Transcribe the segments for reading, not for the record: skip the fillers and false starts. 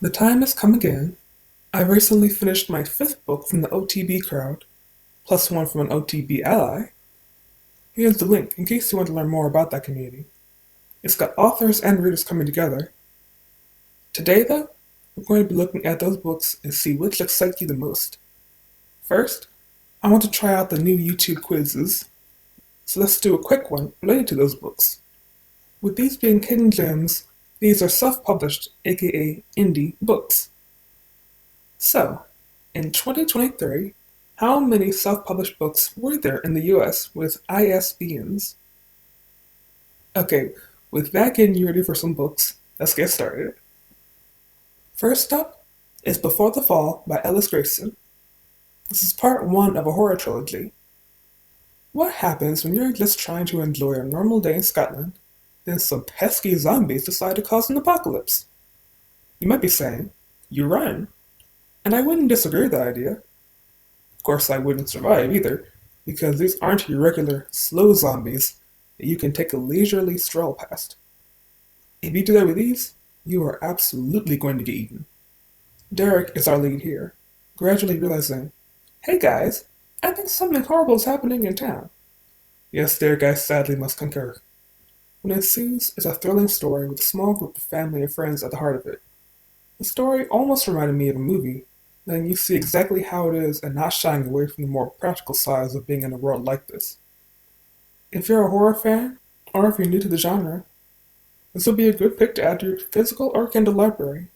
The time has come again. I recently finished my fifth book from the OTB crowd, plus one from an OTB ally. Here's the link in case you want to learn more about that community. It's got authors and readers coming together. Today, though, we're going to be looking at those books and see which excite you the most. First, I want to try out the new YouTube quizzes, so let's do a quick one related to those books. With these being hidden gems, these are self-published, aka indie, books. So, in 2023, how many self-published books were there in the US with ISBNs? Okay, with that getting you ready for some books, let's get started. First up is Before the Fall by Ellis Grayson. This is part one of a horror trilogy. What happens when you're just trying to enjoy a normal day in Scotland, then some pesky zombies decide to cause an apocalypse? You might be saying, you run. And I wouldn't disagree with that idea. Of course, I wouldn't survive either, because these aren't your regular, slow zombies that you can take a leisurely stroll past. If you do that with these, you are absolutely going to get eaten. Derek is our lead here, gradually realizing, hey guys, I think something horrible is happening in town. Yes, Derek, I sadly must concur. What ensues is a thrilling story with a small group of family and friends at the heart of it. The story almost reminded me of a movie, letting you see exactly how it is and not shying away from the more practical sides of being in a world like this. If you're a horror fan, or if you're new to the genre, this would be a good pick to add to your physical or Kindle library.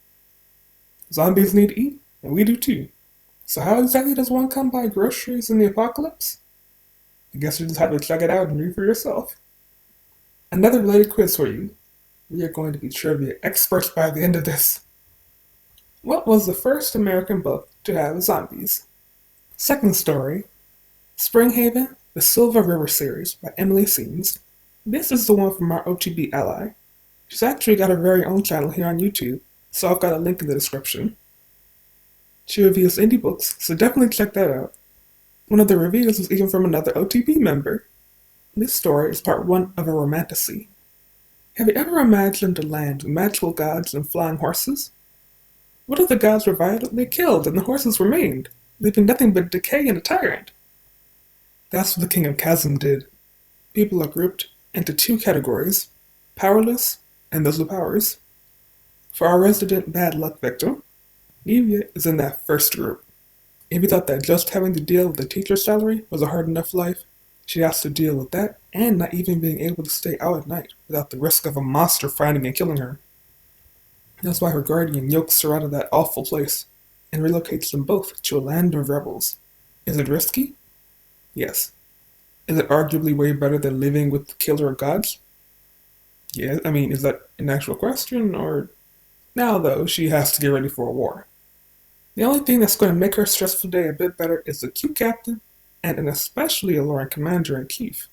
Zombies need to eat, and we do too. So how exactly does one come by groceries in the apocalypse? I guess you just have to check it out and read for yourself. Another related quiz for you. We are going to be trivia experts by the end of this. What was the first American book to have zombies? Second story, Springhaven, the Silver River series by Emily Seams. This is the one from our OTB ally. She's actually got her very own channel here on YouTube, so I've got a link in the description. She reviews indie books, so definitely check that out. One of the reviews was even from another OTB member. This story is part one of a romantasy. Have you ever imagined a land with magical gods and flying horses? What if the gods were violently killed and the horses remained, leaving nothing but decay and a tyrant? That's what the King of Chasm did. People are grouped into two categories, powerless and those with powers. For our resident bad luck victim, Evia is in that first group. If you thought that just having to deal with a teacher's salary was a hard enough life, she has to deal with that and not even being able to stay out at night without the risk of a monster finding and killing her. That's why her guardian yokes her out of that awful place and relocates them both to a land of rebels. Is it risky? Yes. Is it arguably way better than living with the killer of gods? Yeah, I mean, is that an actual question, or... Now, though, she has to get ready for a war. The only thing that's going to make her stressful day a bit better is the cute captain and an especially alluring commander-in-chief.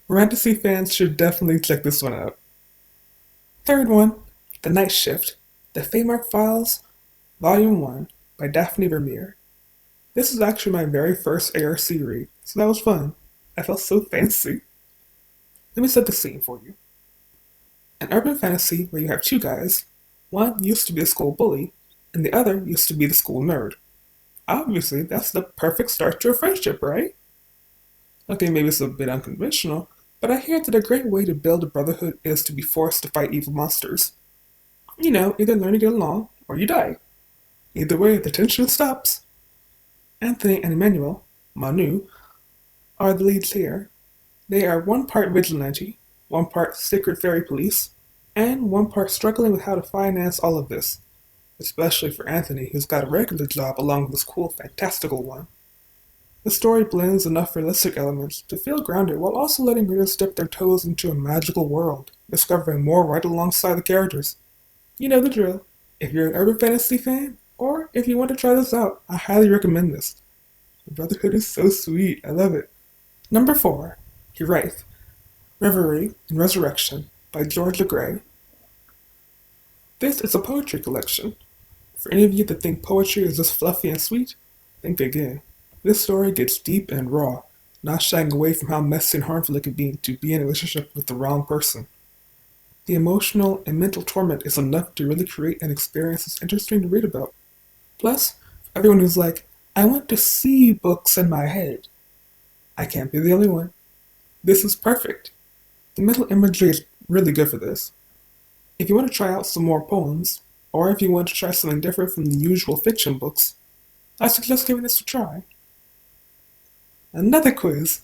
Romantasy fans should definitely check this one out. Third one, The Night Shift, The Feymark Files, Volume 1 by Daphne Vermeer. This is actually my very first ARC read, so that was fun. I felt so fancy. Let me set the scene for you. An urban fantasy where you have two guys. One used to be a school bully, and the other used to be the school nerd. Obviously, that's the perfect start to a friendship, right? Okay, maybe it's a bit unconventional, but I hear that a great way to build a brotherhood is to be forced to fight evil monsters. You know, either learn to get along, or you die. Either way, the tension stops. Anthony and Emmanuel, Manu, are the leads here. They are one part vigilante, one part secret fairy police, and one part struggling with how to finance all of this, especially for Anthony, who's got a regular job along with this cool, fantastical one. The story blends enough realistic elements to feel grounded while also letting readers dip their toes into a magical world, discovering more right alongside the characters. You know the drill. If you're an urban fantasy fan, or if you want to try this out, I highly recommend this. The Brotherhood is so sweet, I love it. Number 4, Hiraeth, Reverie and Resurrection by George LeGray. This is a poetry collection. For any of you that think poetry is just fluffy and sweet, think again. This story gets deep and raw, not shying away from how messy and harmful it can be to be in a relationship with the wrong person. The emotional and mental torment is enough to really create an experience that's interesting to read about. Plus, for everyone who's like, I want to see books in my head, I can't be the only one. This is perfect. The mental imagery is really good for this. If you want to try out some more poems, or if you want to try something different from the usual fiction books, I suggest giving this a try. Another quiz.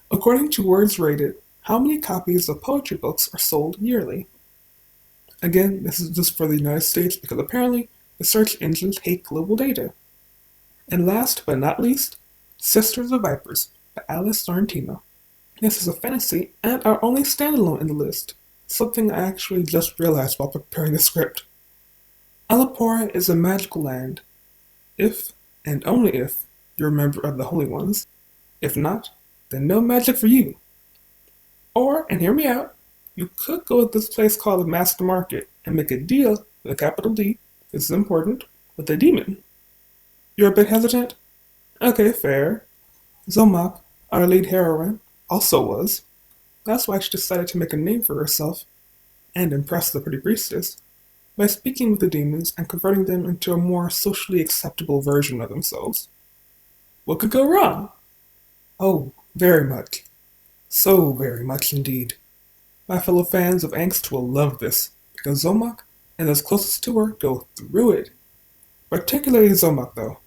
According to Words Rated, how many copies of poetry books are sold yearly? Again, this is just for the United States because apparently the search engines hate global data. And last but not least, Sisters of Vipers by Alice Sorrentino. This is a fantasy and our only standalone in the list, something I actually just realized while preparing the script. Alapora is a magical land, if and only if you're a member of the Holy Ones. If not, then no magic for you. Or, and hear me out, you could go to this place called the Master Market and make a deal with a capital D, this is important, with a demon. You're a bit hesitant? Okay, fair. Zomak, our lead heroine, also was. That's why she decided to make a name for herself, and impress the pretty priestess, by speaking with the demons and converting them into a more socially acceptable version of themselves. What could go wrong? Oh, very much. So very much indeed. My fellow fans of angst will love this, because Zomak and those closest to her go through it. Particularly Zomak, though.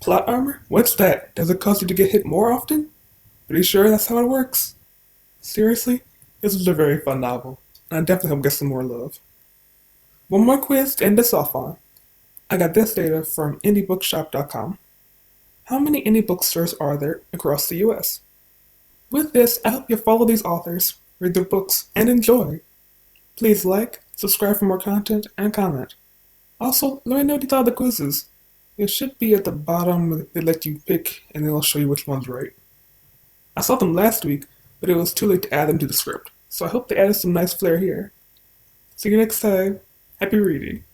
Plot armor? What's that? Does it cause you to get hit more often? Pretty sure that's how it works. Seriously, this was a very fun novel, and I definitely hope it gets some more love. One more quiz to end us off on. I got this data from indiebookshop.com. How many indie bookstores are there across the US? With this, I hope you follow these authors, read their books, and enjoy. Please like, subscribe for more content, and comment. Also, let me know what you thought of the quizzes. It should be at the bottom, they let you pick, and then they'll show you which one's right. I saw them last week, but it was too late to add them to the script, so I hope they added some nice flair here. See you next time. Happy reading.